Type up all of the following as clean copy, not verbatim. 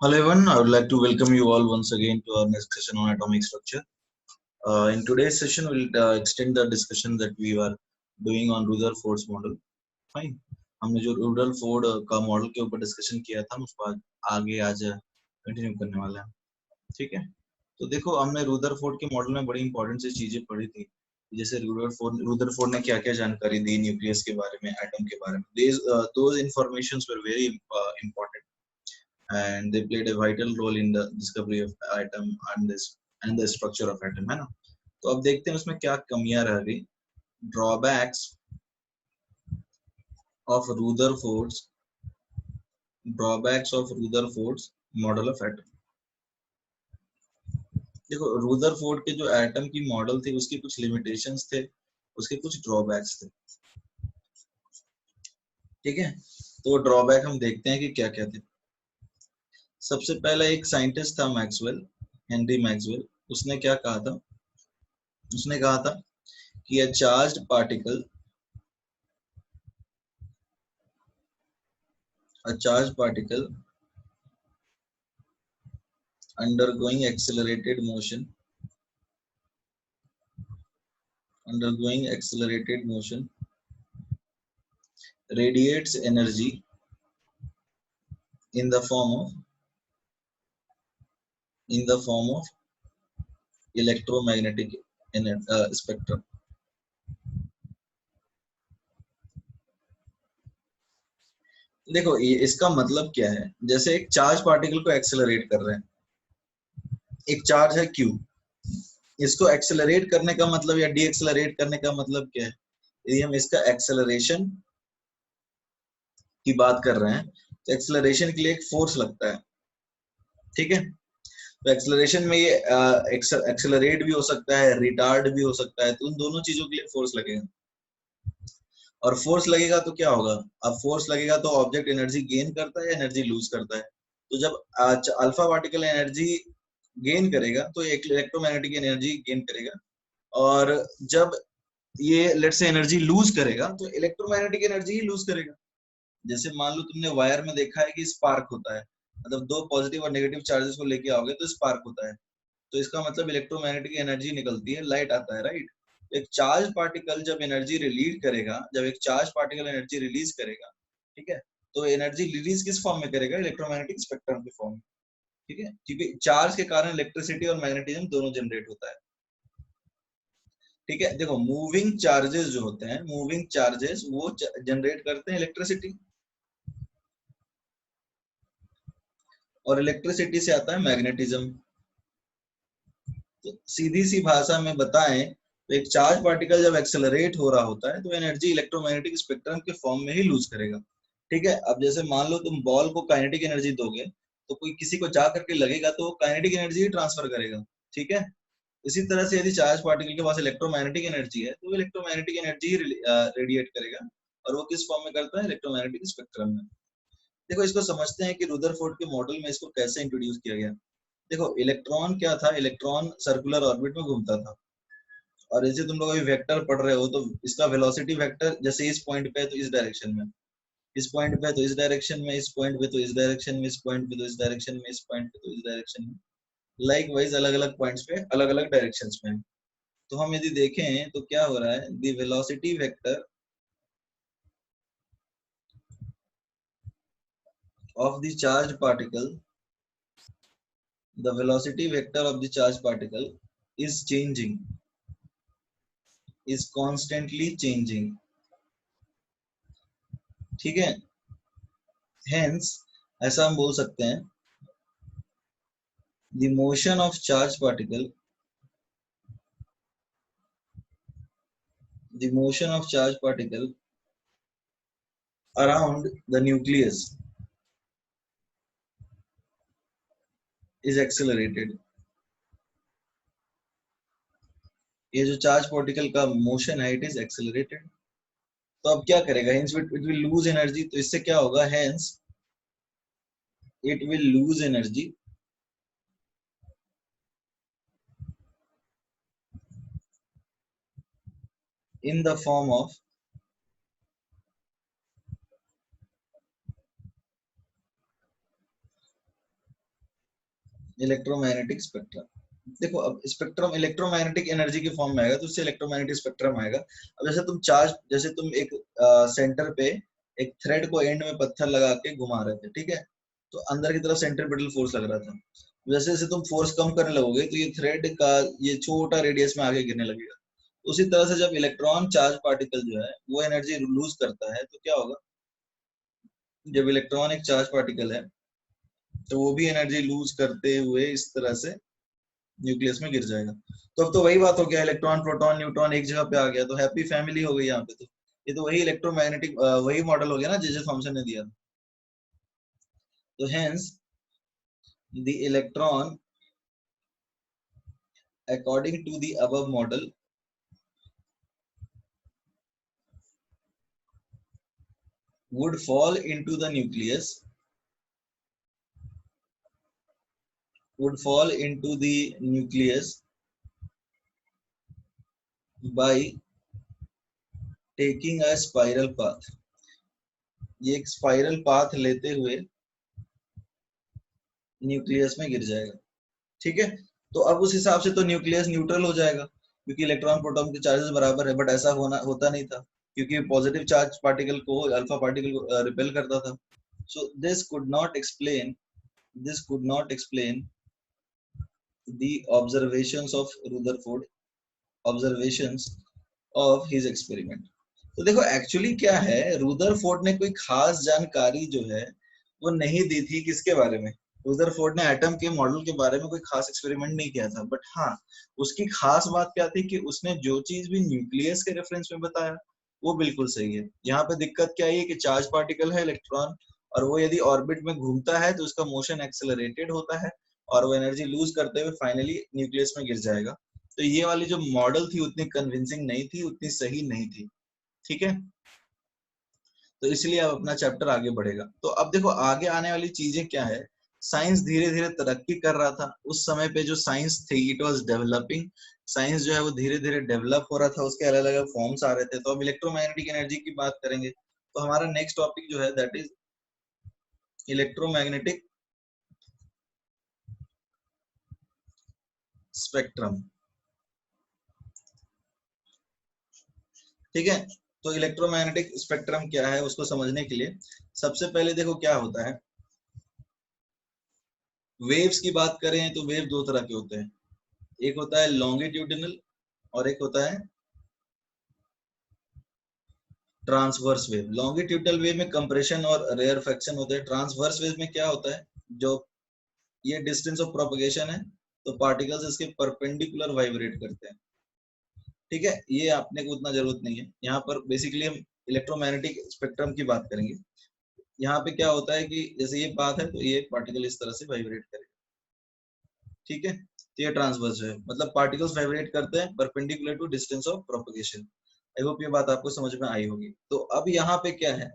Hello everyone, I would like to welcome you all once again to our next session on atomic structure. In today's session, we'll extend the discussion that we were doing on Rutherford's model. Fine. हमने जो Rutherford का model के ऊपर discussion किया था, उसको आगे आज कंटिन्यू करने वाले हैं. ठीक है. तो देखो हमने रुदरफोर्ड के मॉडल में बड़ी इंपॉर्टेंट सी चीजें पढ़ी थी. जैसे रुदरफोर्ड ने क्या क्या जानकारी दी न्यूक्लियस के बारे में, एटम के बारे में. Those informations were very important. And they played a vital role in the discovery of atom and the structure of atom, है ना. तो अब देखते हैं उसमें क्या कमियां रह गई. Drawbacks of Rutherford's model of atom. देखो रुदरफोर्ड के जो एटम की मॉडल थी उसकी कुछ लिमिटेशंस थे, उसके कुछ ड्रॉबैक्स थे. ठीक है. तो ड्रॉबैक हम देखते हैं कि क्या क्या थे. सबसे पहला एक साइंटिस्ट था मैक्सवेल, हेनरी मैक्सवेल. उसने क्या कहा था, उसने कहा था कि a charged particle undergoing accelerated motion radiates energy in the form of electromagnetic spectrum. देखो ये इसका मतलब क्या है. जैसे एक चार्ज पार्टिकल को एक्सेलरेट कर रहे हैं, एक चार्ज है Q, इसको एक्सेलरेट करने का मतलब या डी एक्सेलरेट करने का मतलब क्या है. यदि हम इसका एक्सेलरेशन की बात कर रहे हैं तो एक्सेलरेशन के लिए एक फोर्स लगता है. ठीक है. तो एक्सेलरेशन में ये एक्सेलरेट भी हो सकता है, रिटार्ड भी हो सकता है. तो उन दोनों चीजों के लिए फोर्स लगेगा. और फोर्स लगेगा तो क्या होगा. अब फोर्स लगेगा तो ऑब्जेक्ट एनर्जी गेन करता है या एनर्जी लूज करता है. तो जब अल्फा पार्टिकल एनर्जी गेन करेगा तो इलेक्ट्रोमैग्नेटिक एनर्जी गेन करेगा. और जब ये लेट से एनर्जी लूज करेगा तो इलेक्ट्रोमैग्नेटिक एनर्जी ही लूज करेगा. जैसे मान लो तुमने वायर में देखा है कि स्पार्क होता है, मतलब दो पॉजिटिव और नेगेटिव चार्जेस को लेके आओगे तो स्पार्क होता है. तो इसका मतलब इलेक्ट्रोमैग्नेटिक एनर्जी निकलती है, लाइट आता है, राइट. एक चार्ज पार्टिकल जब एनर्जी रिलीज करेगा, ठीक है, तो एनर्जी रिलीज किस फॉर्म में करेगा, इलेक्ट्रोमैग्नेटिक स्पेक्ट्रम के फॉर्म में. ठीक है, क्योंकि चार्ज के कारण इलेक्ट्रिसिटी और मैग्नेटिज्म दोनों जनरेट होता है. ठीक है. देखो मूविंग चार्जेस जो होते हैं, मूविंग चार्जेस वो जनरेट करते हैं इलेक्ट्रिसिटी, और इलेक्ट्रिसिटी से आता है मैग्नेटिज्म. तो सीधी सी भाषा में बताएं तो एक चार्ज पार्टिकल जब एक्सेलरेट हो रहा होता है तो एनर्जी इलेक्ट्रोमैग्नेटिक स्पेक्ट्रम के फॉर्म में ही लूज करेगा. ठीक है. अब जैसे मान लो तुम बॉल को काइनेटिक एनर्जी दोगे तो कोई किसी को जा करके लगेगा तो वो काइनेटिक एनर्जी ही ट्रांसफर करेगा. ठीक है. इसी तरह से यदि चार्ज पार्टिकल के पास इलेक्ट्रोमैग्नेटिक एनर्जी है तो वो इलेक्ट्रोमैग्नेटिक एनर्जी ही रेडिएट करेगा. और वो किस फॉर्म में करता है, इलेक्ट्रोमैग्नेटिक स्पेक्ट्रम में. देखो इसको समझते हैं कि रुदरफोर्ड के मॉडल में इसको कैसे इंट्रोड्यूस किया गया. देखो इलेक्ट्रॉन क्या था, इलेक्ट्रॉन सर्कुलर ऑर्बिट में घूमता था. और जैसे तुम लोग अभी वेक्टर पढ़ रहे हो तो इसका वेलोसिटी वेक्टर जैसे इस पॉइंट पे है तो इस डायरेक्शन में, इस पॉइंट पे तो इस डायरेक्शन में, इस पॉइंट पे तो इस डायरेक्शन में, इस पॉइंट पे तो इस डायरेक्शन में, इस पॉइंट पे तो इस डायरेक्शन में. लाइक वाइज अलग अलग पॉइंट्स पे अलग अलग डायरेक्शंस में. तो हम यदि देखें तो क्या हो रहा है, the velocity vector of the charge particle, the velocity vector of the charged particle is changing, is constantly changing. ठीक है. hence ऐसा हम बोल सकते हैं, the motion of charged particle around the nucleus is accelerated. ये जो चार्ज पार्टिकल का मोशन है, इट इज एक्सेलरेटेड. तो अब क्या करेगा, hence it will lose energy. तो इससे क्या होगा, hence it will lose energy in the form of electromagnetic spectrum. देखो अब स्पेक्ट्रम इलेक्ट्रोमैग्नेटिक एनर्जी के फॉर्म में आएगा तो उससे इलेक्ट्रोमैग्नेटिक स्पेक्ट्रम आएगा। अब जैसे तुम चार्ज, जैसे तुम एक सेंटर पे एक थ्रेड को एंड में पत्थर लगा के घुमा रहे थे, ठीक है, तो अंदर की तरफ सेंट्रीपिटल फोर्स लग रहा था। जैसे जैसे तुम फोर्स कम करने लगोगे तो ये थ्रेड का ये छोटा रेडियस में आगे गिरने लगेगा। उसी तरह से जब इलेक्ट्रॉन चार्ज पार्टिकल जो है वो एनर्जी लूज करता है तो क्या होगा, जब इलेक्ट्रॉन एक चार्ज पार्टिकल है तो वो भी एनर्जी लूज करते हुए इस तरह से न्यूक्लियस में गिर जाएगा। तो अब तो वही बात हो गया, इलेक्ट्रॉन प्रोटॉन न्यूट्रॉन एक जगह पे आ गया तो हैप्पी फैमिली हो गई यहाँ पे। तो ये तो वही इलेक्ट्रोमैग्नेटिक वही मॉडल हो गया ना जे थॉमसन ने दिया। तो hence the electron according to the above model would fall into the nucleus, would fall into the nucleus by taking a spiral path। ये एक स्पाइरल पाथ लेते हुए न्यूक्लियस में गिर जाएगा, ठीक है। तो अब उस हिसाब से तो न्यूक्लियस न्यूट्रल हो जाएगा क्योंकि इलेक्ट्रॉन प्रोटॉन के चार्जेस बराबर है, बट ऐसा होता नहीं था क्योंकि पॉजिटिव चार्ज पार्टिकल को अल्फा पार्टिकल को रिपेल करता था। सो this could not explain the observations of his experiment। तो देखो एक्चुअली क्या है, रुदरफोर्ड ने कोई खास जानकारी जो है वो नहीं दी थी किसके बारे में। रुदरफोर्ड ने एटम के मॉडल के बारे में कोई खास एक्सपेरिमेंट नहीं किया था, बट हाँ उसकी खास बात क्या थी कि उसने जो चीज भी न्यूक्लियस के रेफरेंस में बताया वो बिल्कुल सही है। यहाँ पे दिक्कत क्या है कि चार्ज पार्टिकल है इलेक्ट्रॉन, और वो यदि ऑर्बिट में घूमता है तो उसका मोशन एक्सेलरेटेड होता है और वो एनर्जी लूज करते हुए फाइनली न्यूक्लियस में गिर जाएगा। तो ये वाली जो मॉडल थी उतनी कन्विंसिंग नहीं थी, उतनी सही नहीं थी, ठीक है। तो इसलिए अब अपना चैप्टर आगे बढ़ेगा। तो अब देखो आगे आने वाली चीजें क्या है, साइंस धीरे धीरे तरक्की कर रहा था उस समय पे, जो साइंस थी इट वाज डेवलपिंग। साइंस जो है वो धीरे धीरे डेवलप हो रहा था, उसके अलग अलग फॉर्म्स आ रहे थे। तो अब इलेक्ट्रोमैग्नेटिक एनर्जी की बात करेंगे तो हमारा नेक्स्ट टॉपिक जो है दैट इज इलेक्ट्रोमैग्नेटिक स्पेक्ट्रम, ठीक है। तो इलेक्ट्रोमैग्नेटिक स्पेक्ट्रम क्या है उसको समझने के लिए सबसे पहले देखो क्या होता है। वेव्स की बात करें तो वेव दो तरह के होते हैं, एक होता है लॉन्गिट्यूडिनल और एक होता है ट्रांसवर्स वेव। लॉन्गिट्यूडिनल वेव में कंप्रेशन और रेयरफेक्शन होते हैं। ट्रांसवर्स वेव में क्या होता है, जो ये डिस्टेंस ऑफ प्रोपगेशन है तो पार्टिकल्स इसके परपेंडिकुलर वाइब्रेट करते हैं, ठीक है। ये आपने को उतना जरूरत नहीं है, यहाँ पर बेसिकली हम इलेक्ट्रोमैग्नेटिक स्पेक्ट्रम की बात करेंगे। यहाँ पे क्या होता है कि जैसे ये बात है तो ये पार्टिकल इस तरह से वाइब्रेट करेगा, ठीक है। तो ये ट्रांसवर्स है, मतलब पार्टिकल्स वाइब्रेट करते हैं perpendicular to distance of propagation. I hope ये बात आपको समझ में आई होगी। तो अब यहाँ पे क्या है,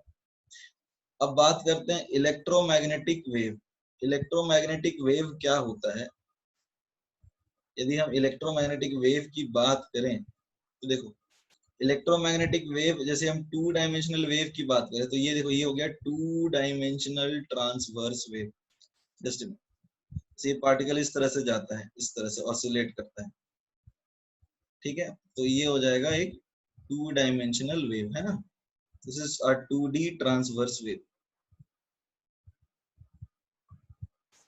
अब बात करते हैं इलेक्ट्रोमैग्नेटिक वेव। इलेक्ट्रोमैग्नेटिक वेव क्या होता है, यदि हम इलेक्ट्रोमैग्नेटिक वेव की बात करें तो देखो इलेक्ट्रोमैग्नेटिक वेव, जैसे हम टू डायमेंशनल वेव की बात करें तो ये देखो ये हो गया two dimensional transverse wave. Just ये पार्टिकल इस तरह से जाता है, इस तरह से ऑसिलेट करता है, ठीक है। तो ये हो जाएगा एक टू डायमेंशनल वेव, है ना। This is a 2D transverse wave,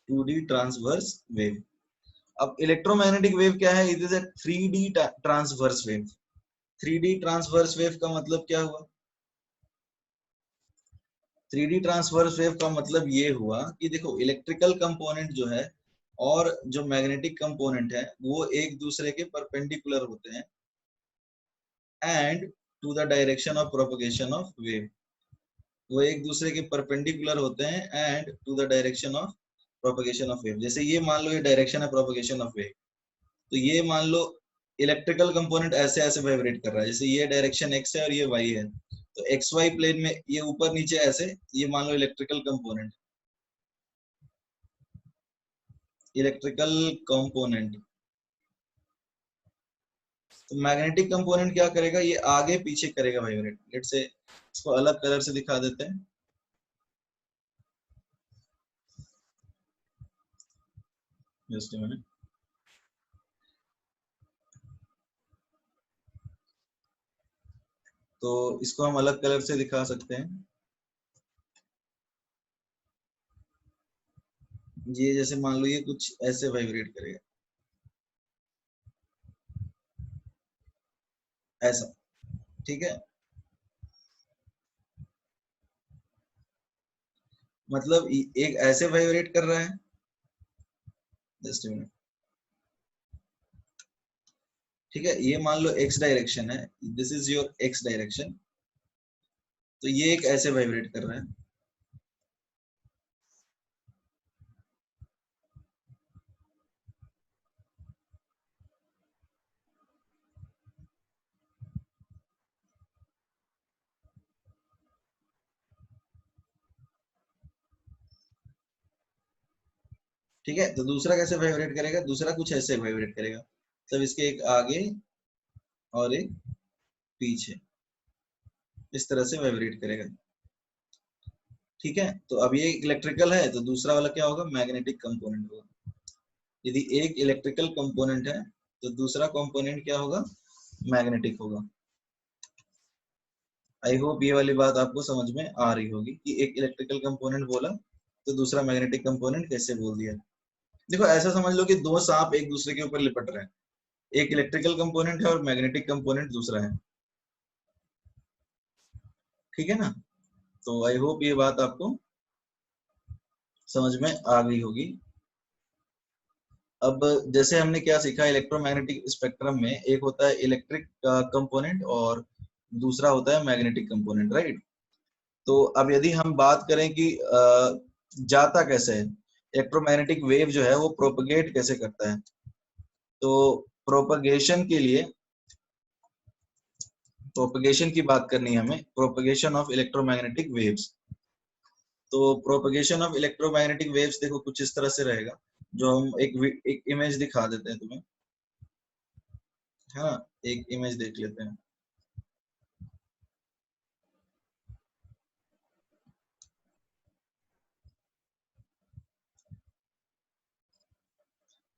2D transverse wave. अब इलेक्ट्रोमैग्नेटिक वेव क्या है, it is a 3D transverse wave. 3D transverse wave का मतलब क्या हुआ, 3D ट्रांसवर्स वेव का मतलब ये हुआ कि देखो इलेक्ट्रिकल कंपोनेंट जो है और जो मैग्नेटिक कंपोनेंट है वो एक दूसरे के परपेंडिकुलर होते हैं and to the direction of propagation of wave. वो एक दूसरे के परपेंडिकुलर होते हैं and to the direction of propagation of wave. जैसे ये मान लो ये डायरेक्शन है प्रोपगेशन ऑफ वेव, तो ये मान लो इलेक्ट्रिकल कंपोनेंट ऐसे ऐसे वाइब्रेट कर रहा है, जैसे ये डायरेक्शन एक्स है और ये वाई है, तो एक्स वाई प्लेन में ये ऊपर नीचे ऐसे, ये मान लो इलेक्ट्रिकल कंपोनेंट, इलेक्ट्रिकल कंपोनेंट। तो मैग्नेटिक कंपोनेंट क्या करेगा, ये आगे पीछे करेगा वाइब्रेट। लेट से इसको अलग कलर से दिखा देते हैं। Just a minute. तो इसको हम अलग कलर से दिखा सकते हैं। ये जैसे मान लो ये कुछ ऐसे वाइब्रेट करेगा, ऐसा, ठीक है। मतलब एक ऐसे वाइब्रेट कर रहा है, जस्ट मिनट, ठीक है। ये मान लो एक्स डायरेक्शन है, this is your x direction, तो ये एक ऐसे वाइब्रेट कर रहा है। ठीक है, तो दूसरा कैसे वाइब्रेट करेगा, दूसरा कुछ ऐसे वाइब्रेट करेगा, तब इसके एक आगे और एक पीछे, इस तरह से वाइब्रेट करेगा। ठीक है, तो अब ये इलेक्ट्रिकल है, तो दूसरा वाला क्या होगा, मैग्नेटिक कंपोनेंट होगा। यदि एक इलेक्ट्रिकल कंपोनेंट है तो दूसरा कंपोनेंट क्या होगा, मैग्नेटिक होगा। आई होप ये वाली बात आपको समझ में आ रही होगी कि एक इलेक्ट्रिकल कंपोनेंट बोला तो दूसरा मैग्नेटिक कंपोनेंट कैसे बोल दिया। देखो ऐसा समझ लो कि दो सांप एक दूसरे के ऊपर लिपट रहे हैं, एक इलेक्ट्रिकल कंपोनेंट है और मैग्नेटिक कंपोनेंट दूसरा है। ठीक है ना, तो आई होप ये बात आपको समझ में आ गई होगी। अब जैसे हमने क्या सीखा, इलेक्ट्रोमैग्नेटिक स्पेक्ट्रम में एक होता है इलेक्ट्रिक कंपोनेंट और दूसरा होता है मैग्नेटिक कंपोनेंट, राइट। तो अब यदि हम बात करें कि जाता कैसे है, इलेक्ट्रोमैग्नेटिक वेव जो है वो प्रोपगेट कैसे करता है, तो प्रोपगेशन के लिए, प्रोपगेशन की बात करनी है हमें, प्रोपगेशन ऑफ इलेक्ट्रोमैग्नेटिक वेव्स। तो प्रोपगेशन ऑफ इलेक्ट्रोमैग्नेटिक वेव्स देखो कुछ इस तरह से रहेगा, जो हम एक इमेज दिखा देते हैं तुम्हें, हाँ, एक इमेज देख लेते हैं।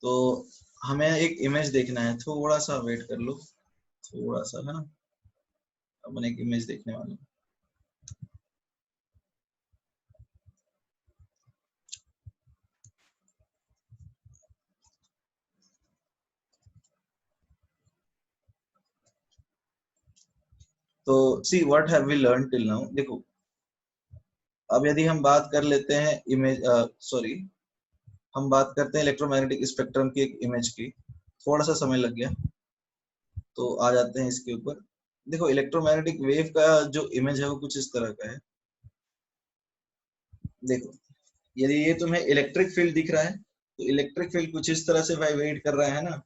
तो हमें एक इमेज देखना है, थोड़ा सा वेट कर लो, थोड़ा सा, है ना, अपन एक इमेज देखने वाले हैं। तो see what have we learn till now, देखो अब यदि हम बात कर लेते हैं इमेज, सॉरी, हम बात करते हैं इलेक्ट्रोमैग्नेटिक स्पेक्ट्रम की एक इमेज की, थोड़ा सा समय लग गया, तो आ जाते हैं इसके ऊपर। देखो इलेक्ट्रोमैग्नेटिक वेव का जो इमेज है वो कुछ इस तरह का है। देखो यदि ये तुम्हें इलेक्ट्रिक फील्ड दिख रहा है, तो इलेक्ट्रिक फील्ड कुछ इस तरह से वाइब्रेट कर रहा है ना,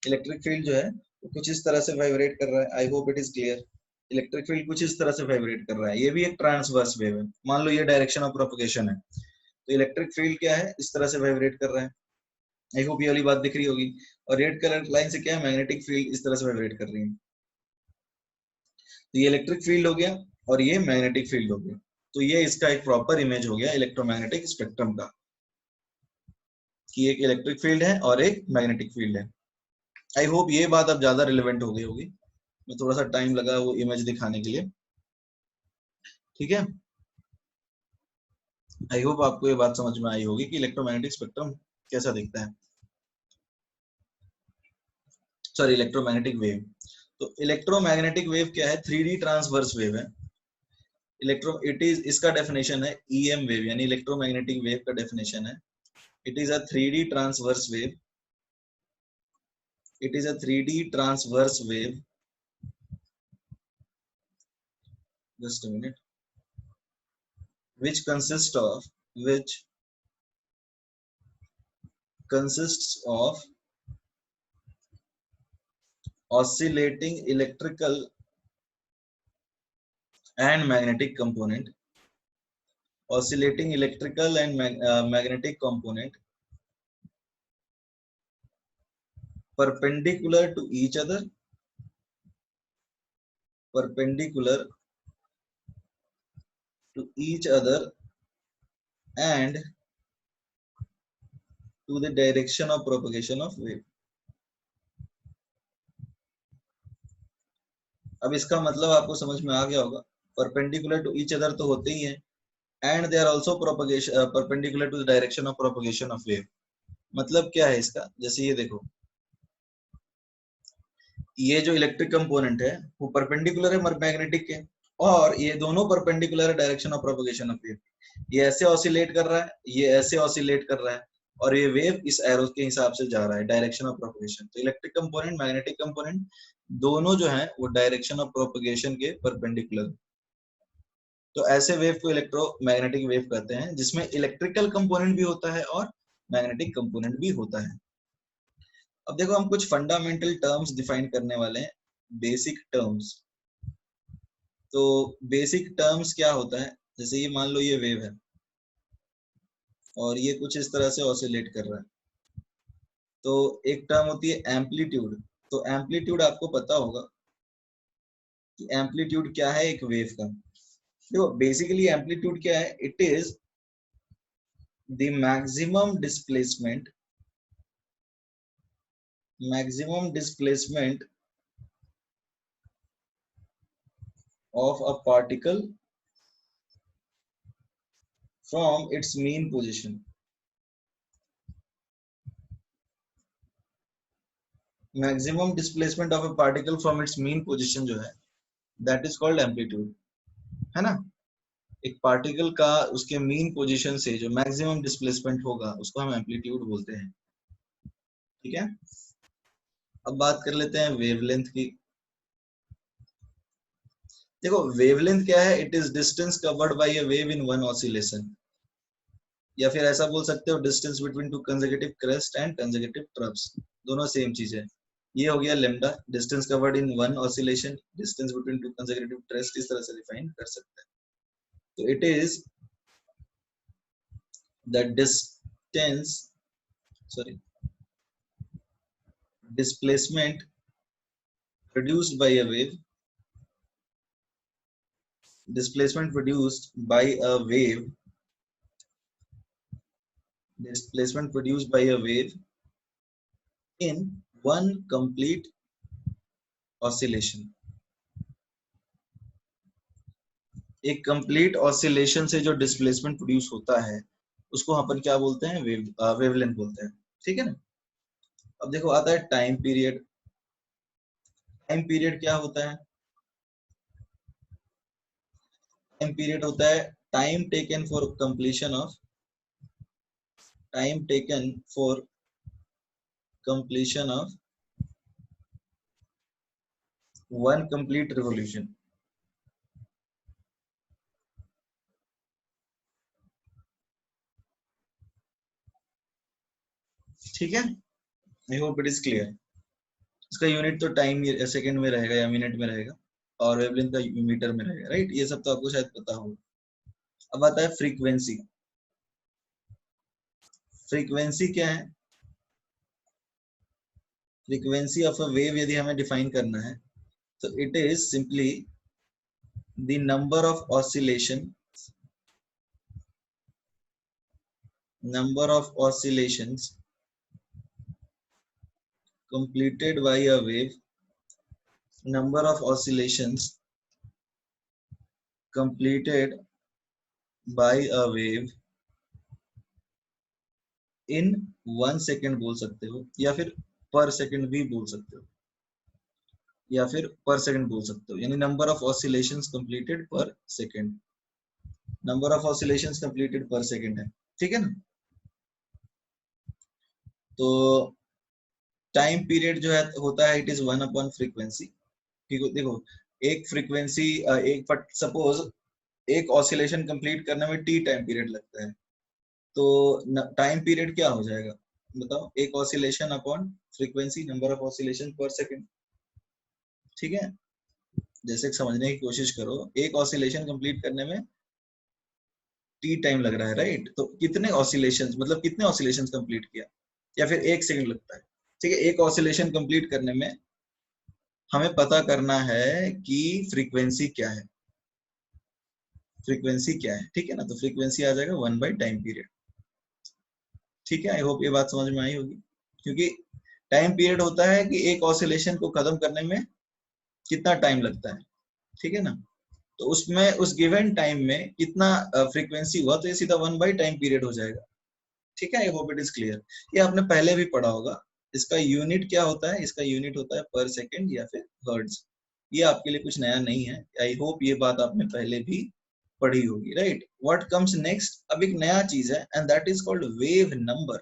इलेक्ट्रिक फील्ड जो है वो कुछ इस तरह से वाइब्रेट कर रहा है। आई hope it is clear. Electric field कुछ इस तरह से वाइब्रेट कर रहा है, ये भी एक ट्रांसवर्स वेव है, मान लो ये डायरेक्शन ऑफ प्रोपगेशन है, तो इलेक्ट्रिक फील्ड क्या है, इस तरह से वाइब्रेट कर रहा है। आई होप ये वाली बात दिख रही होगी। और रेड कलर लाइन से क्या है, मैग्नेटिक फील्ड इस तरह से वाइब्रेट कर रही है। तो ये इलेक्ट्रिक फील्ड हो गया और ये मैग्नेटिक फील्ड हो गया। तो ये इसका एक प्रॉपर इमेज हो गया इलेक्ट्रोमैग्नेटिक स्पेक्ट्रम का, कि एक इलेक्ट्रिक फील्ड है और एक मैग्नेटिक फील्ड है। आई होप ये बात अब ज्यादा रिलेवेंट हो गई होगी, मैं थोड़ा सा टाइम लगा वो इमेज दिखाने के लिए। ठीक है, आई होप आपको ये बात समझ में आई होगी कि इलेक्ट्रोमैग्नेटिक स्पेक्ट्रम कैसा दिखता है, सॉरी इलेक्ट्रोमैग्नेटिक वेव। तो इलेक्ट्रोमैग्नेटिक वेव क्या है, 3D ट्रांसवर्स वेव है। इलेक्ट्रो इट इज, इसका डेफिनेशन है ईएम वेव, यानी इलेक्ट्रोमैग्नेटिक वेव का डेफिनेशन है, it is a 3D transverse wave, it is a 3D transverse wave, just a minute, which which consists of oscillating electrical and magnetic component, oscillating electrical and magnetic component perpendicular to each other, perpendicular to each other, and to the direction of propagation of wave. अब इसका मतलब आपको समझ में आ गया होगा, perpendicular to each other तो होते ही हैं, and they are also propagation perpendicular to the direction of propagation of wave. मतलब क्या है इसका, जैसे ये देखो, ये जो इलेक्ट्रिक कंपोनेंट है वो परपेंडिकुलर है मैग्नेटिक के, और ये दोनों परपेंडिकुलर है direction of propagation of wave. ये ऐसे ऑसिलेट कर रहा है, ये ऐसे ऑसिलेट कर रहा है, और ये वेव इस एरो के हिसाब से जा रहा है, डायरेक्शन ऑफ प्रोपगेशन। तो इलेक्ट्रिक कंपोनेंट, मैग्नेटिक कंपोनेंट दोनों जो है वो डायरेक्शन ऑफ प्रोपगेशन के परपेंडिकुलर। तो ऐसे वेव को इलेक्ट्रोमैग्नेटिक वेव कहते हैं, जिसमें इलेक्ट्रिकल कंपोनेंट भी होता है और मैग्नेटिक कंपोनेंट भी होता है। अब देखो, हम कुछ फंडामेंटल टर्म्स डिफाइन करने वाले हैं, बेसिक टर्म्स। तो बेसिक टर्म्स क्या होता है, जैसे ये मान लो ये वेव है और ये कुछ इस तरह से ऑसिलेट कर रहा है, तो एक टर्म होती है एम्पलीट्यूड। तो एम्पलीट्यूड आपको पता होगा कि एम्पलीट्यूड क्या है एक वेव का। देखो बेसिकली एम्पलीट्यूड क्या है, it is the maximum displacement of a particle from its mean position. Maximum displacement of a particle from its mean position जो है, that is called amplitude, है ना। एक पार्टिकल का उसके मीन पोजीशन से जो मैक्सिमम डिस्प्लेसमेंट होगा उसको हम एम्पलीट्यूड बोलते हैं, ठीक है। अब बात कर लेते हैं वेवलेंथ की। देखो वेवलेंथ क्या है, it is distance covered by a wave in one oscillation, या फिर ऐसा बोल सकते हो distance between two consecutive crest and consecutive troughs, दोनों सेम चीज है। ये हो गया lambda, distance covered in one oscillation, distance between two consecutive crest, इस तरह से डिफाइन कर सकते हैं। तो it is the displacement produced by a wave, displacement produced by a wave in one complete oscillation. एक कंप्लीट ऑसिलेशन से जो डिस्प्लेसमेंट प्रोड्यूस होता है उसको अपन क्या बोलते हैं, वेवलेंथ बोलते हैं, ठीक है ना। अब देखो आता है टाइम पीरियड। टाइम पीरियड क्या होता है, टाइम पीरियड होता है time taken for completion of one complete revolution. ठीक है, आई होप इट इज क्लियर। इसका यूनिट तो टाइम सेकंड में रहेगा या मिनट में रहेगा, और वेवलेंथ का मीटर में रहेगा, राइट। ये सब तो आपको शायद पता हो। अब आता है फ्रीक्वेंसी। फ्रीक्वेंसी क्या है, फ्रीक्वेंसी ऑफ अ वेव यदि हमें डिफाइन करना है तो it is simply the number of oscillations completed by a wave, number of oscillations completed by a wave in 1 second बोल सकते हो, या फिर पर सेकंड भी बोल सकते हो, या फिर पर सेकंड बोल सकते हो, यानी नंबर ऑफ ऑसिलेशंस कंप्लीटेड पर second, number of oscillations completed पर सेकंड है, ठीक है ना। तो टाइम पीरियड जो है होता है इट इज 1 अपॉन फ्रीक्वेंसी। ठीक है, देखो एक फ्रीक्वेंसी एक सपोज एक ऑसिलेशन कंप्लीट करने में टी टाइम पीरियड लगता है, तो टाइम पीरियड क्या हो जाएगा बताओ, एक oscillation upon frequency, number of oscillation पर सेकंड, ठीक है। जैसे समझने की कोशिश करो, एक ऑसिलेशन कंप्लीट करने में टी टाइम लग रहा है, राइट। तो कितने ऑसिलेशंस, मतलब कितने ऑसिलेशंस कंप्लीट किया, या फिर 1 सेकंड लगता है, ठीक है। एक ऑसिलेशन कंप्लीट करने में हमें पता करना है कि फ्रीक्वेंसी क्या है, फ्रीक्वेंसी क्या है, ठीक है ना। तो फ्रीक्वेंसी आ जाएगा 1 बाई टाइम पीरियड। ठीक है, आई होप ये बात समझ में आई होगी, क्योंकि टाइम पीरियड होता है कि एक ऑसिलेशन को खत्म करने में कितना टाइम लगता है, ठीक है ना। तो उसमें उस गिवन टाइम में कितना फ्रीक्वेंसी हुआ, तो ये सीधा 1 बाई टाइम पीरियड हो जाएगा। ठीक है, आई होप इट इज क्लियर। ये आपने पहले भी पढ़ा होगा। इसका यूनिट क्या होता है, इसका यूनिट होता है पर सेकेंड या फिर हर्ट्ज। ये आपके लिए कुछ नया नहीं है, आई होप ये बात आपने पहले भी पढ़ी होगी, राइट। व्हाट कम्स नेक्स्ट, अब एक नया चीज है, and that is called wave number.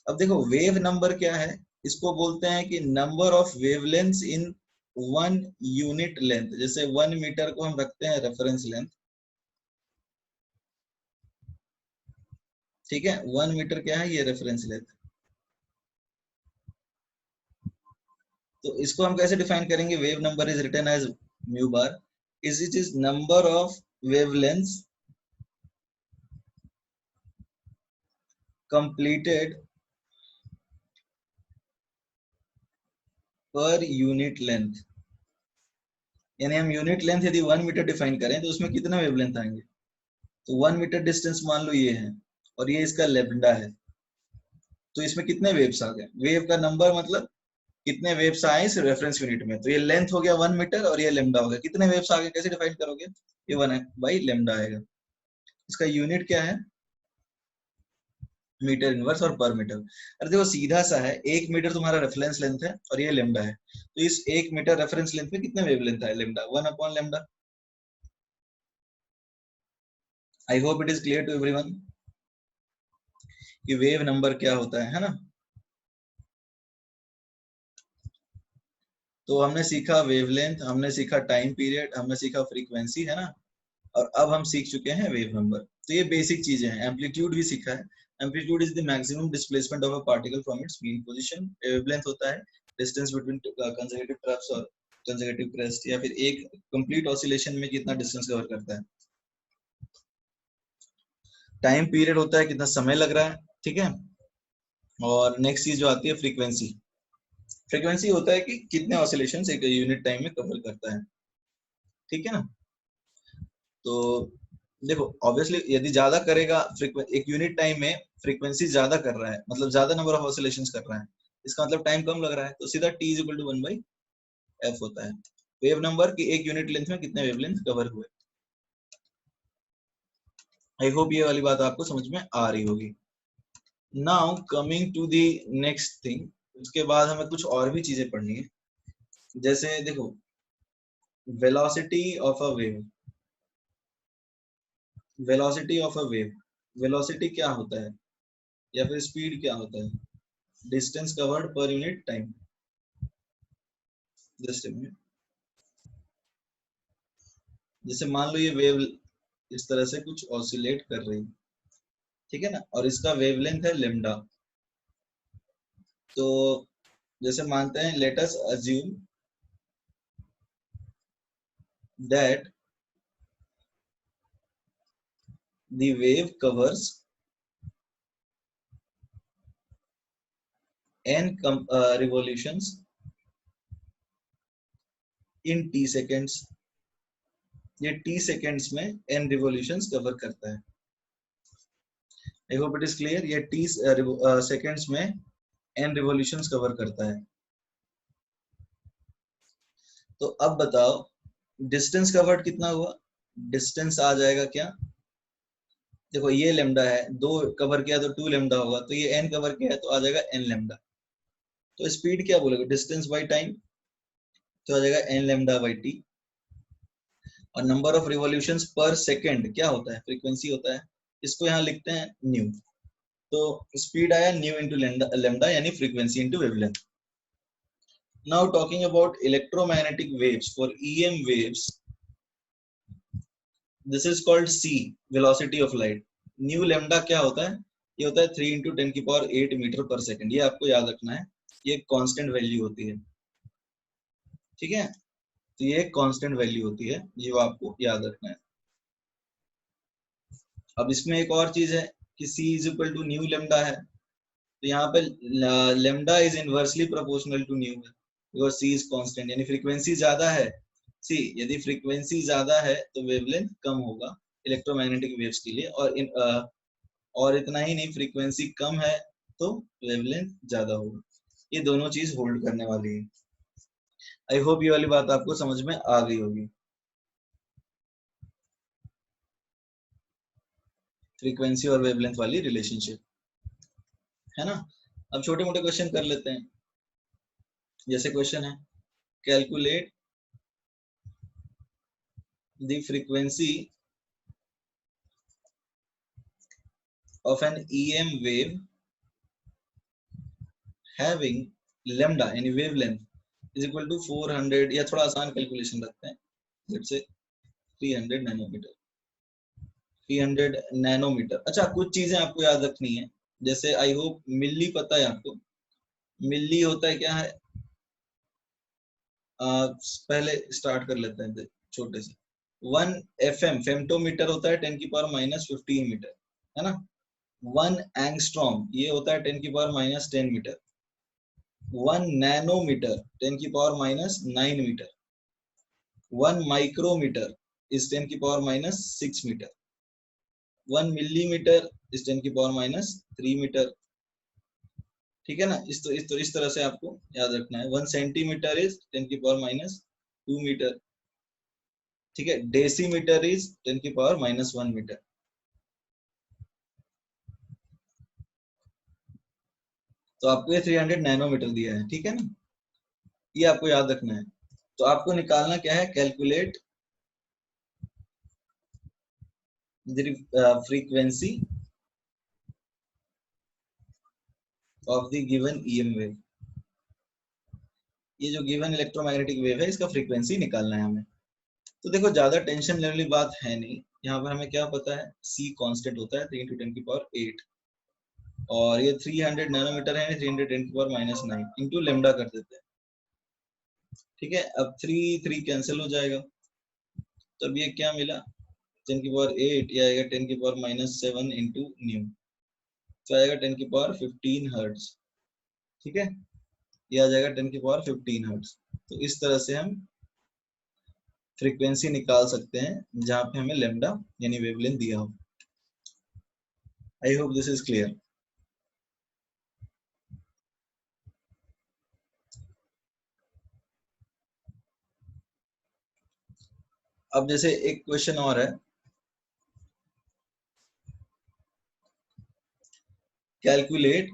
अब देखो वेव नंबर क्या है, इसको बोलते हैं कि number of wavelengths in 1 unit length. जैसे 1 मीटर को हम रखते हैं रेफरेंस लेंथ, ठीक है, 1 मीटर क्या है, ये रेफरेंस लेंथ। तो इसको हम कैसे डिफाइन करेंगे, wave number is written as mu bar, it is number of wavelengths completed per unit length. यानी हम यूनिट लेंथ यदि 1 मीटर डिफाइन करें तो उसमें कितने वेवलेंथ आएंगे। तो 1 मीटर डिस्टेंस मान लो ये है, और ये इसका लेमडा है, तो इसमें कितने वेव्स आ गए, वेव का नंबर मतलब कितने वेव्स आए इस रेफरेंस यूनिट में। तो ये लेंथ हो गया 1 मीटर और ये लेमडा हो गया, कितने वेव्स आ गए कैसे डिफाइन करोगे, ये 1/लेमडा आएगा। इसका यूनिट क्या है, मीटर इनवर्स और पर मीटर। अरे देखो सीधा सा है, 1 मीटर तुम्हारा रेफरेंस लेंथ है और ये लेमडा है, तो इस 1 मीटर रेफरेंस लेंथ में कितने वेवलेंथ है, लेमडा, 1/लेमडा। I hope it is clear to everyone कि वेव नंबर क्या होता है ना। तो हमने सीखा वेवलेंथ, हमने सीखा टाइम पीरियड, हमने सीखा फ्रीक्वेंसी, है ना। और अब हम सीख चुके हैं वेव नंबर। तो ये बेसिक चीजें हैं। एम्पलीट्यूड भी सीखा है। Amplitude is the maximum displacement of a particle from its mean position. Wavelength होता है डिस्टेंस बिटवीन कंसेक्यूटिव ट्रफ्स और कंसेक्यूटिव क्रेस्ट, या फिर एक कंप्लीट ऑसिलेशन में कितना डिस्टेंस कवर करता है। टाइम पीरियड होता है कितना समय लग रहा है, ठीक है। और नेक्स्ट चीज जो आती है फ्रीक्वेंसी। फ्रीक्वेंसी होता है कि कितने ऑसिलेशन एक यूनिट टाइम में कवर करता है, ठीक है ना। तो देखो ऑब्वियसली यदि ज्यादा करेगा एक यूनिट टाइम में फ्रीक्वेंसी ज्यादा कर रहा है, मतलब ज्यादा नंबर ऑफ ऑसिलेशंस कर रहा है, इसका मतलब टाइम कम लग रहा है, तो सीधा t is equal to 1/f होता है। वेव नंबर की एक यूनिट लेंथ में कितने वेवलेंथ कवर हुए। आई होप ये वाली बात आपको समझ में आ रही होगी। Now coming to the next thing, उसके बाद हमें कुछ और भी चीजें पढ़नी है। जैसे देखो velocity of a wave, velocity of a wave, velocity क्या होता है या फिर स्पीड क्या होता है, distance covered per unit time. Just जैसे मान लो ये वेव इस तरह से कुछ ऑसिलेट कर रही है, ठीक है ना, और इसका वेवलेंथ है लेमडा। तो जैसे मानते हैं let us assume that the wave covers n revolutions in t seconds। ये t सेकेंड्स में n रिवॉल्यूशंस कवर करता है। आई होप इट इज क्लियर, ये t सेकेंड्स में n रिवॉल्यूशंस कवर करता है। तो अब बताओ डिस्टेंस कवर्ड कितना हुआ, डिस्टेंस आ जाएगा क्या, देखो ये लेमडा है, 2 कवर किया तो 2 लेमडा होगा, तो ये n कवर किया है तो आ जाएगा n लेमडा। तो स्पीड क्या बोलेगा, डिस्टेंस बाई टाइम, तो आ जाएगा n लेमडा बाई t। और नंबर ऑफ रिवॉल्यूशंस पर सेकंड क्या होता है, फ्रीक्वेंसी होता है, इसको यहाँ लिखते हैं न्यू। तो स्पीड आया न्यू इंटू लेमडा यानी frequency into wavelength. Now talking about electromagnetic waves for EM waves, this is called c, velocity of light. New lambda क्या होता है, ये होता है 3 इंटू 10⁸ मीटर पर सेकंड। ये आपको याद रखना है, ये कांस्टेंट वैल्यू होती है, ठीक है। तो ये कांस्टेंट वैल्यू होती है, ये आपको याद रखना है। अब इसमें एक और चीज है कि c is equal to nu lambda है, तो यहाँ पे lambda is inversely proportional to nu है, बिकॉज c इज कांस्टेंट, यानी फ्रीक्वेंसी ज्यादा है। सी यदि फ्रीक्वेंसी ज्यादा है तो वेवलेंथ कम होगा इलेक्ट्रोमैग्नेटिक वेव्स के लिए, और और इतना ही नहीं, फ्रीक्वेंसी कम है तो वेवलेंथ ज्यादा होगा। ये दोनों चीज होल्ड करने वाली है। आई होप ये वाली बात आपको समझ में आ गई होगी, फ्रीक्वेंसी और वेवलेंथ वाली रिलेशनशिप, है ना। अब छोटे मोटे क्वेश्चन कर लेते हैं। जैसे क्वेश्चन है, calculate the frequency of an EM wave having lambda यानी वेवलेंथ इज इक्वल टू 400, या थोड़ा आसान कैलकुलेशन रखते हैं, लेट्स से 300 नैनोमीटर, 300 नैनोमीटर। अच्छा, कुछ चीजें आपको याद रखनी है, जैसे आई होप मिली पता है आपको। मिली होता है क्या है, पहले स्टार्ट कर लेते हैं छोटे से। 1 FM फेम्टोमीटर होता है 10⁻⁻15 मीटर, है ना। 1 एंगस्ट्रॉम ये होता है 10⁻⁻10 metre. 1 nanometre 10⁻⁹ metre. 1 micrometre is 10⁻⁻6 metre. 1 millimetre is 10⁻⁻3 metre. ठीक है ना। इस तरह से आपको याद रखना है। 1 सेंटीमीटर इज 10⁻⁻2 मीटर। ठीक है। Decimetre is 10⁻⁻1 metre. तो आपको ये 300 नैनोमीटर दिया है, ठीक है ना, ये आपको याद रखना है। तो आपको निकालना क्या है, calculate the frequency of the given EM wave. ये जो गिवन इलेक्ट्रोमैग्नेटिक वेव है इसका फ्रीक्वेंसी निकालना है हमें। तो देखो ज्यादा टेंशन लेने वाली बात है नहीं, यहाँ पर हमें क्या पता है, C कांस्टेंट होता है 3 × 10⁸, और ये 300 नैनोमीटर है, 300 10⁻⁹ इंटू लेमडा कर देते हैं। ठीक है। अब 3 कैंसिल हो जाएगा, तब ये क्या मिला, 10⁸, या आएगा 10⁻⁻7 इंटू न्यू, तो आएगा 10⁻15 हर्ट्ज। ठीक है, ये आ जाएगा 10⁻15 हर्ट्ज। तो इस तरह से हम फ्रीक्वेंसी निकाल सकते हैं जहां पे हमें लेमडा यानी वेवलेंथ दिया हो। I hope this is clear. अब जैसे एक क्वेश्चन और है, calculate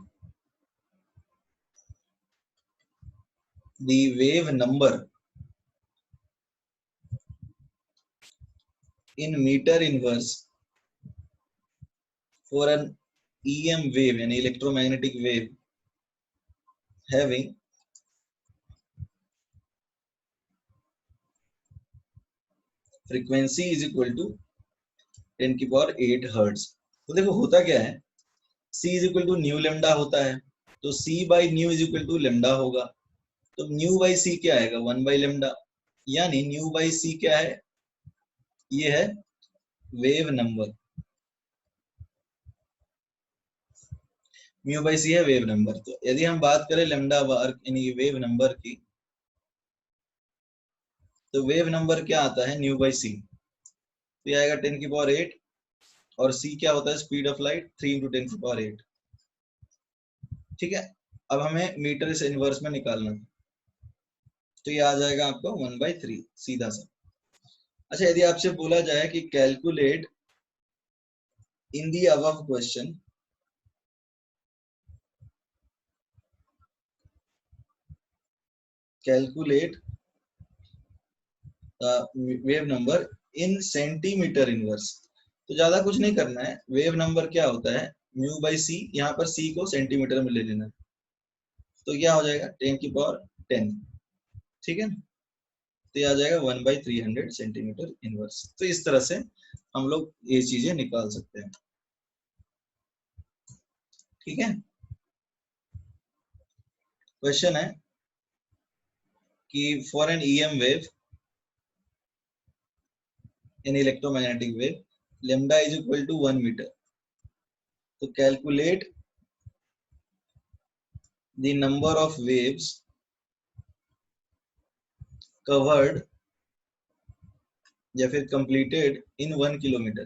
the wave number in metre inverse for an EM wave यानी electromagnetic wave having frequency is equal to 10⁸ hertz. तो देखो होता क्या है, C is equal to nu lambda होता है, तो C by nu is equal to lambda होगा। तो न्यू बाई C क्या आएगा, 1 बाई लेमडा, यानी न्यू बाई C क्या है, ये है wave number. Mu by C है वेव नंबर। तो यदि हम बात करें लेमडा वर्क यानी वेव नंबर की, तो वेव नंबर क्या आता है, न्यू बाई C, तो ये आएगा 10⁸, और C क्या होता है, स्पीड ऑफ लाइट 3 × 10⁸। ठीक है। अब हमें मीटर से इनवर्स में निकालना है, तो ये आ जाएगा आपको 1/3 सीधा सा। अच्छा, यदि आपसे बोला जाए कि calculate in the above question calculate wave number in centimetre inverse, तो ज्यादा कुछ नहीं करना है। वेव नंबर क्या होता है, म्यू बाई C, यहाँ पर C को सेंटीमीटर में ले लेना है, तो क्या हो जाएगा 10⁻10। ठीक है, तो ये आ जाएगा 1/300 सेंटीमीटर इनवर्स। तो इस तरह से हम लोग ये चीजें निकाल सकते हैं। ठीक है। क्वेश्चन है कि for an EM wave in electromagnetic wave lambda is equal to 1 metre, तो calculate the number of waves covered या फिर कंप्लीटेड इन 1 किलोमीटर।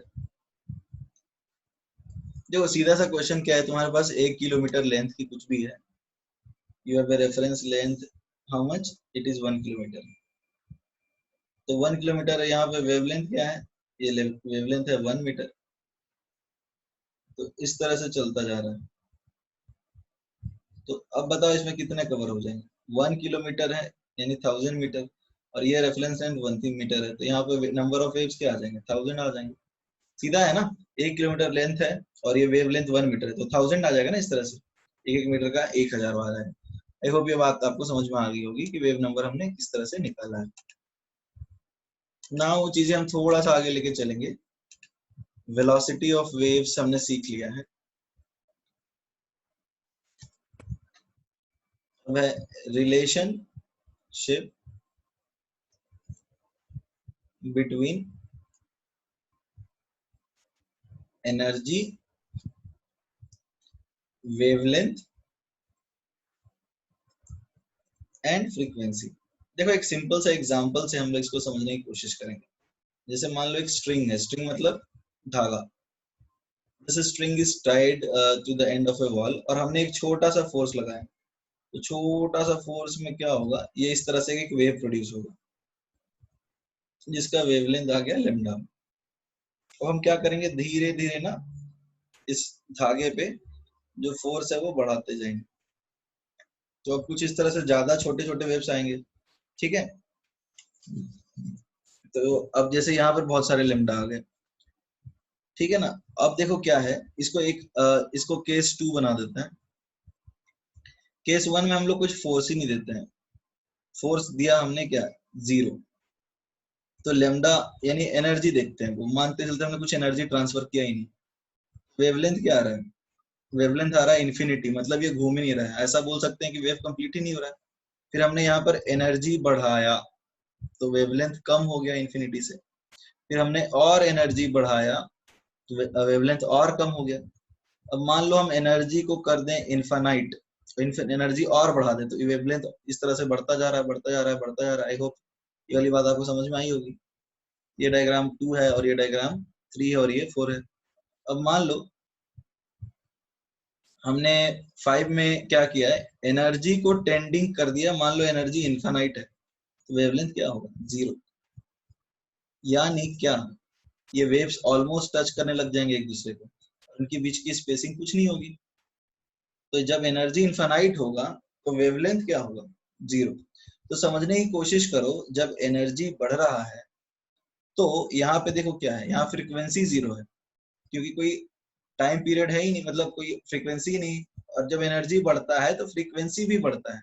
देखो सीधा सा क्वेश्चन क्या है, तुम्हारे पास 1 किलोमीटर लेंथ की कुछ भी है, you have a reference length how much, it is 1 kilometre. तो 1 किलोमीटर है, यहाँ पे वेवलेंथ क्या है, ये वेवलेंथ है 1 मीटर। तो इस तरह से चलता जा रहा है। तो अब बताओ इसमें कितने कवर हो जाएंगे, 1 किलोमीटर है यानी 1000 मीटर, और ये रेफरेंस लेंथ 1 मीटर है, तो यहाँ पे नंबर ऑफ वेव्स क्या आ जाएंगे, 1000 आ जाएंगे। सीधा है ना, 1 किलोमीटर लेंथ है और ये वेव लेंथ 1 मीटर है, तो 1000 आ जाएगा ना इस तरह से, एक एक मीटर का 1000 आ रहा है। आई होप ये बात आपको समझ में आ गई होगी कि वेव नंबर हमने किस तरह से निकाला है। ना वो चीजें हम थोड़ा सा आगे लेके चलेंगे। वेलोसिटी ऑफ वेव्स हमने सीख लिया है। वह relationship between energy, wavelength and frequency. देखो एक सिंपल सा एग्जांपल से हम लोग इसको समझने की कोशिश करेंगे। जैसे मान लो एक स्ट्रिंग है, स्ट्रिंग मतलब धागा। जैसे string is tied to the end of a wall, और हमने एक छोटा सा फोर्स लगाया, तो छोटा सा फोर्स में क्या होगा, ये इस तरह से एक वेव प्रोड्यूस होगा जिसका वेवलेंथ आ गया लैम्डा। अब हम क्या करेंगे, धीरे धीरे ना इस धागे पे जो फोर्स है वो बढ़ाते जाएंगे, तो अब कुछ इस तरह से ज्यादा छोटे छोटे वेव्स आएंगे। ठीक है, तो अब जैसे यहाँ पर बहुत सारे लैम्डा आ गए, ठीक है ना। अब देखो क्या है, इसको इसको केस 2 बना देते हैं। केस 1 में हम लोग कुछ फोर्स ही नहीं देते हैं, फोर्स दिया हमने क्या, 0। तो लेमडा यानी एनर्जी देखते हैं, वो मानते चलते हमने कुछ एनर्जी ट्रांसफर किया ही नहीं। वेवलेंथ क्या आ रहा है, वेवलेंथ आ रहा है इन्फिनिटी, मतलब ये घूम ही नहीं रहा है, ऐसा बोल सकते हैं कि वेव कंप्लीट ही नहीं हो रहा है। फिर हमने यहाँ पर एनर्जी बढ़ाया तो वेवलेंथ कम हो गया इन्फिनिटी से, फिर हमने और एनर्जी बढ़ाया तो वेवलेंथ और कम हो गया। अब मान लो हम एनर्जी को कर दें इनफाइनाइट, एनर्जी और बढ़ा दें, तो वेवलेंथ इस तरह से बढ़ता जा रहा है, बढ़ता जा रहा है, बढ़ता जा रहा है। आई होप ये वाली बात आपको समझ में आई होगी। ये डायग्राम 2 है और ये डायग्राम 3 है और ये 4 है। अब मान लो हमने 5 में क्या किया है, एनर्जी को टेंडिंग कर दिया, मान लो एनर्जी इनफाइनाइट है, तो वेवलेंथ क्या होगा, 0। यानी क्या, ये वेव्स ऑलमोस्ट टच करने लग जाएंगे एक दूसरे को, उनके बीच की स्पेसिंग कुछ नहीं होगी। तो जब एनर्जी इनफाइनाइट होगा तो वेवलेंथ क्या होगा, 0। तो समझने की कोशिश करो, जब एनर्जी बढ़ रहा है तो यहाँ पे देखो क्या है, यहाँ फ्रीक्वेंसी 0 है, क्योंकि कोई टाइम पीरियड है ही नहीं, मतलब कोई फ्रीक्वेंसी ही नहीं। और जब एनर्जी बढ़ता है तो फ्रीक्वेंसी भी बढ़ता है,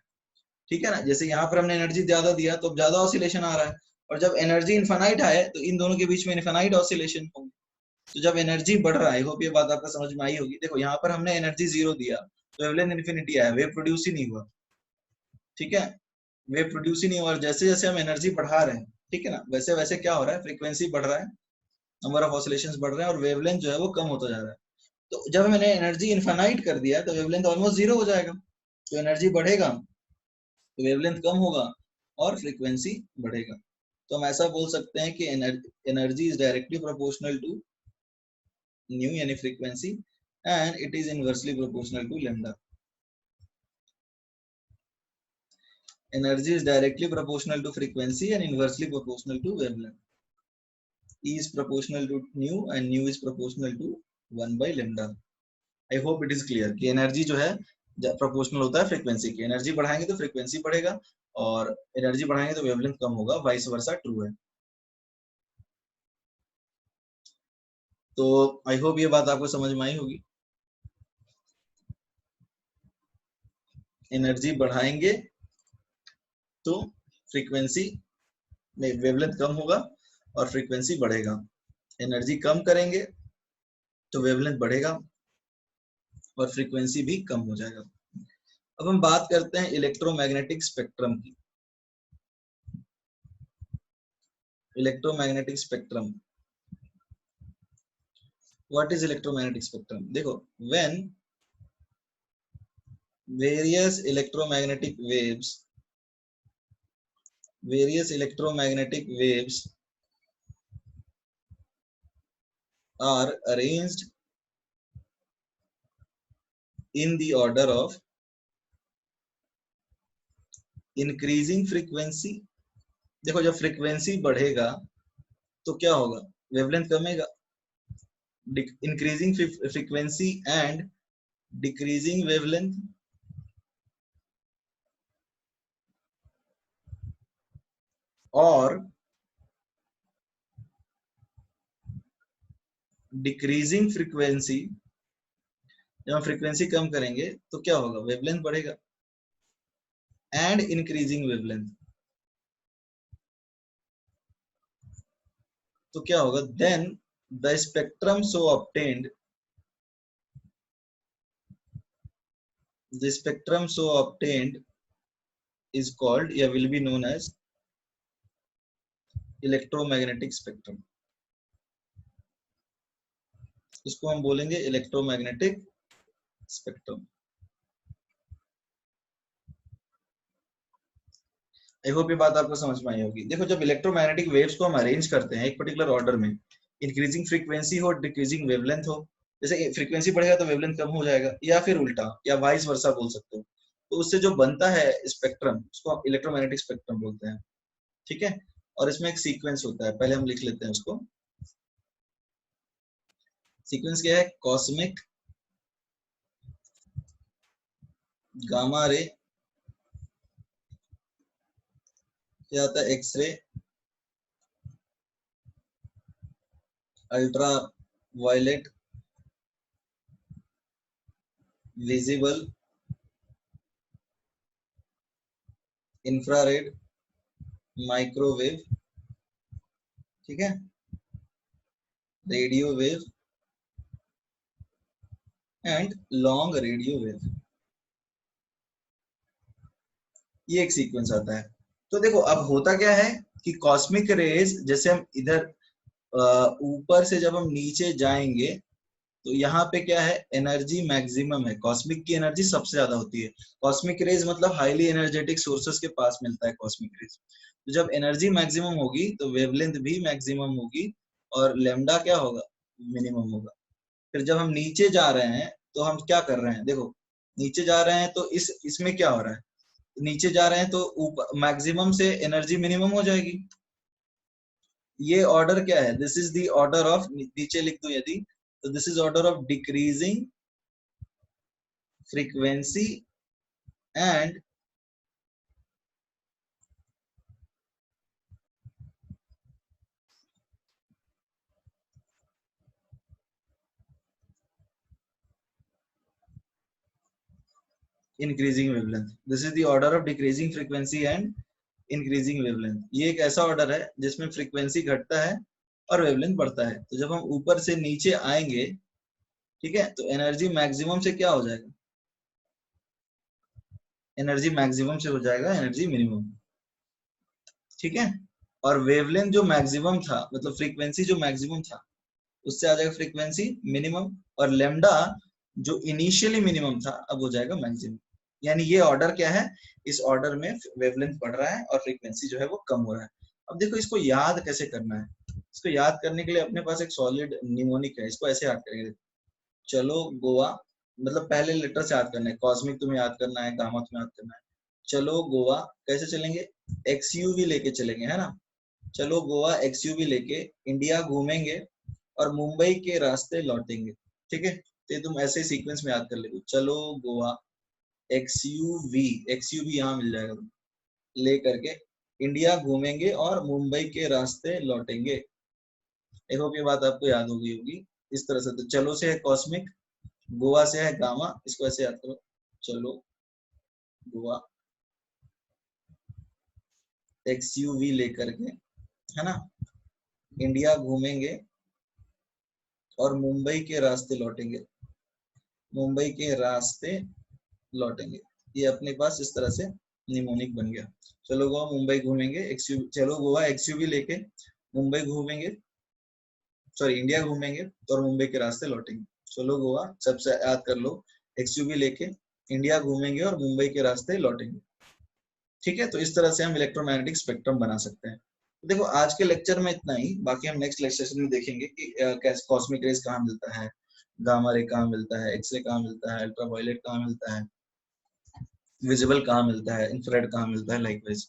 ठीक है ना। जैसे यहाँ पर हमने एनर्जी ज्यादा दिया तो ज्यादा ऑसिलेशन आ रहा है, और जब एनर्जी इनफाइनाइट है तो इन दोनों के बीच में इनफाइनाइट ऑसिलेशन होंगे। तो जब एनर्जी बढ़ रहा है, होप ये बात आपको समझ में आई होगी। देखो यहाँ पर हमने एनर्जी 0 दिया तो वेवलेंथ इन्फिनिटी आया, वेव प्रोड्यूस ही नहीं हुआ, ठीक है, वेव प्रोड्यूस ही नहीं हुआ। और जैसे जैसे हम एनर्जी बढ़ा रहे हैं, ठीक है ना, वैसे वैसे क्या हो रहा है, फ्रीक्वेंसी बढ़ रहा है, नंबर ऑफ ऑसिलेशंस बढ़ रहे हैं, और वेवलेंथ जो है वो कम होता जा रहा है। तो जब मैंने एनर्जी इनफाइनाइट कर दिया तो वेवलेंथ ऑलमोस्ट 0 हो जाएगा, तो एनर्जी बढ़ेगा तो वेवलेंथ कम होगा और फ्रीक्वेंसी बढ़ेगा। तो हम ऐसा बोल सकते हैं कि energy is directly proportional to nu यानी frequency, and it is inversely proportional to lambda. Energy is directly proportional to frequency and inversely proportional to wavelength. E is proportional to nu and nu is proportional to 1 by lambda. I hope it is clear कि energy जो है proportional होता है frequency की, energy बढ़ाएंगे तो frequency बढ़ेगा और एनर्जी बढ़ाएंगे तो वेवलेंथ कम होगा, वाइस वर्सा ट्रू है। तो आई होप ये बात आपको समझ में आई होगी। एनर्जी बढ़ाएंगे तो फ्रीक्वेंसी में वेवलेंथ कम होगा और फ्रीक्वेंसी बढ़ेगा, एनर्जी कम करेंगे तो वेवलेंथ बढ़ेगा और फ्रीक्वेंसी भी कम हो जाएगा। अब हम बात करते हैं इलेक्ट्रोमैग्नेटिक स्पेक्ट्रम की। Electromagnetic spectrum, what is electromagnetic spectrum, देखो when various electromagnetic waves are arranged in the order of increasing frequency. देखो जब फ्रीक्वेंसी बढ़ेगा तो क्या होगा, वेवलेंथ कमेगा। Increasing frequency and decreasing wavelength, और डिक्रीजिंग फ्रीक्वेंसी, जब हम फ्रीक्वेंसी कम करेंगे तो क्या होगा, वेवलेंथ बढ़ेगा। एंड इंक्रीजिंग वेवलेंथ, तो क्या होगा, then the spectrum so obtained, the spectrum so obtained is called या will be known as electromagnetic spectrum। इसको हम बोलेंगे इलेक्ट्रोमैग्नेटिक स्पेक्ट्रम। आई होप ये बात आपको समझ में आई होगी। देखो जब इलेक्ट्रोमैग्नेटिक वेव्स को हम अरेंज करते हैं एक पर्टिकुलर ऑर्डर में, इंक्रीजिंग फ्रीक्वेंसी हो, डिक्रीजिंग वेवलेंथ हो, जैसे फ्रीक्वेंसी बढ़ेगा तो वेवलेंथ कम हो जाएगा, या फिर उल्टा, या वाइस वर्सा बोल सकते हो, तो उससे जो बनता है स्पेक्ट्रम उसको आप इलेक्ट्रोमैग्नेटिक स्पेक्ट्रम बोलते हैं। ठीक है, और इसमें एक सीक्वेंस होता है, पहले हम लिख लेते हैं उसको। सीक्वेंस क्या है, कॉस्मिक, गामा रे, क्या आता है, X ray, ultraviolet, visible, infrared, microwave, ठीक है, radio wave and long radio wave, ये एक सीक्वेंस आता है। तो देखो अब होता क्या है कि कॉस्मिक रेज, जैसे हम इधर ऊपर से जब हम नीचे जाएंगे तो यहाँ पे क्या है, एनर्जी मैक्सिमम है, कॉस्मिक की एनर्जी सबसे ज्यादा होती है। कॉस्मिक रेज मतलब हाईली एनर्जेटिक सोर्सेस के पास मिलता है कॉस्मिक रेज। तो जब एनर्जी मैक्सिमम होगी तो वेवलेंथ भी मैक्सिमम होगी और लेमडा क्या होगा, मिनिमम होगा। फिर जब हम नीचे जा रहे हैं तो हम क्या कर रहे हैं, देखो नीचे जा रहे हैं तो इसमें क्या हो रहा है, नीचे जा रहे हैं तो ऊपर मैक्सिमम से एनर्जी मिनिमम हो जाएगी। ये ऑर्डर क्या है, this is the order of, नीचे लिख दो यदि, तो this is order of decreasing frequency and increasing wavelength. This is the order of decreasing frequency and increasing wavelength. ये एक ऐसा ऑर्डर है जिसमें फ्रीक्वेंसी घटता है और वेवलेंथ बढ़ता है। तो जब हम ऊपर से नीचे आएंगे, ठीक है, तो एनर्जी मैक्सिमम से क्या हो जाएगा, एनर्जी मैक्सिमम से हो जाएगा एनर्जी मिनिमम। ठीक है, और वेवलेंथ जो मैक्सिमम था, मतलब फ्रीक्वेंसी जो मैक्सिमम था, उससे आ जाएगा फ्रीक्वेंसी मिनिमम, और लेमडा जो इनिशियली मिनिमम था अब हो जाएगा मैक्सिमम। यानी ये ऑर्डर क्या है, इस ऑर्डर में वेवलेंथ बढ़ रहा है और फ्रीक्वेंसी जो है वो कम हो रहा है। अब देखो इसको याद कैसे करना है। इसको याद करने के लिए अपने पास एक सॉलिड निमोनिक है, इसको ऐसे याद करेंगे। चलो गोवा, मतलब पहले लेटर से याद करना है, कॉस्मिक तुम्हें याद करना है, गामा तुम्हें याद करना है। चलो गोवा कैसे चलेंगे, एक्सयूवी लेके चलेंगे, है ना। चलो गोवा एक्सयूवी लेके इंडिया घूमेंगे और मुंबई के रास्ते लौटेंगे। ठीक है, तो तुम ऐसे सीक्वेंस में याद कर ले, चलो गोवा एक्सयूवी, एक्सयूवी यहाँ मिल जाएगा, तुम ले करके इंडिया घूमेंगे और मुंबई के रास्ते लौटेंगे। आई होप ये बात आपको याद होगी होगी इस तरह से। तो चलो से है कॉस्मिक, गोवा से है गामा, इसको ऐसे याद करो, चलो गोवा एक्सयूवी लेकर के, है ना, इंडिया घूमेंगे और मुंबई के रास्ते लौटेंगे, मुंबई के रास्ते लौटेंगे। ये अपने पास इस तरह से निमोनिक बन गया। चलो गोवा मुंबई घूमेंगे, एक्सयूवी, चलो गोवा एक्सयूवी लेके मुंबई घूमेंगे, सॉरी इंडिया घूमेंगे और मुंबई के रास्ते लौटेंगे। चलो गोवा सबसे याद कर लो, एक्सयूवी लेके इंडिया घूमेंगे और मुंबई के रास्ते लौटेंगे। ठीक है, तो इस तरह से हम इलेक्ट्रोमैग्नेटिक स्पेक्ट्रम बना सकते हैं। तो देखो आज के लेक्चर में इतना ही, बाकी हम नेक्स्ट लेक्चर में देखेंगे कि कैसे कॉस्मिक रेज कहाँ मिलता है, गामा रे कहाँ मिलता है, एक्सरे कहाँ मिलता है, अल्ट्रावायलेट कहाँ मिलता है, विजिबल कहाँ मिलता है, इंफ्रारेड कहाँ मिलता है, लाइकवाइज।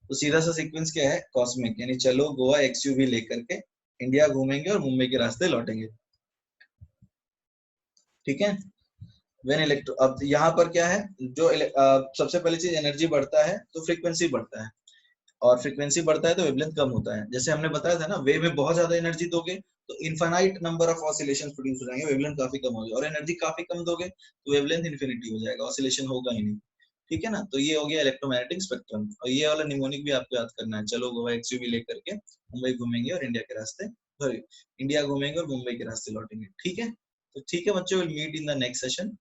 तो सीधा सा सीक्वेंस क्या है, कॉस्मिक, यानी चलो गोवा एक्सयूवी लेकर के इंडिया घूमेंगे और मुंबई के रास्ते लौटेंगे। ठीक है। वेन इलेक्ट्रो, अब यहाँ पर क्या है, जो सबसे पहली चीज एनर्जी बढ़ता है तो फ्रीक्वेंसी बढ़ता है, और फ्रीक्वेंसी बढ़ता है तो वेवलेंथ कम होता है। जैसे हमने बताया था ना, वेव में बहुत ज्यादा एनर्जी दोगे तो infinite number of oscillation produce हो जाएंगे, वेवलेंथ काफी कम होगी, और एनर्जी काफी कम दोगे तो वेवलेंथ इन्फिनिटी हो जाएगा, ऑसिलेशन होगा ही नहीं। ठीक है ना, तो ये हो गया इलेक्ट्रोमैग्नेटिक स्पेक्ट्रम। और ये वाला निमोनिक भी आपको याद करना है, चलो गोवा एक्सयूवी लेकर के मुंबई घूमेंगे और इंडिया के रास्ते, सॉरी, इंडिया घूमेंगे और मुंबई के रास्ते लौटेंगे। ठीक है, तो ठीक है बच्चों, will meet in the next session.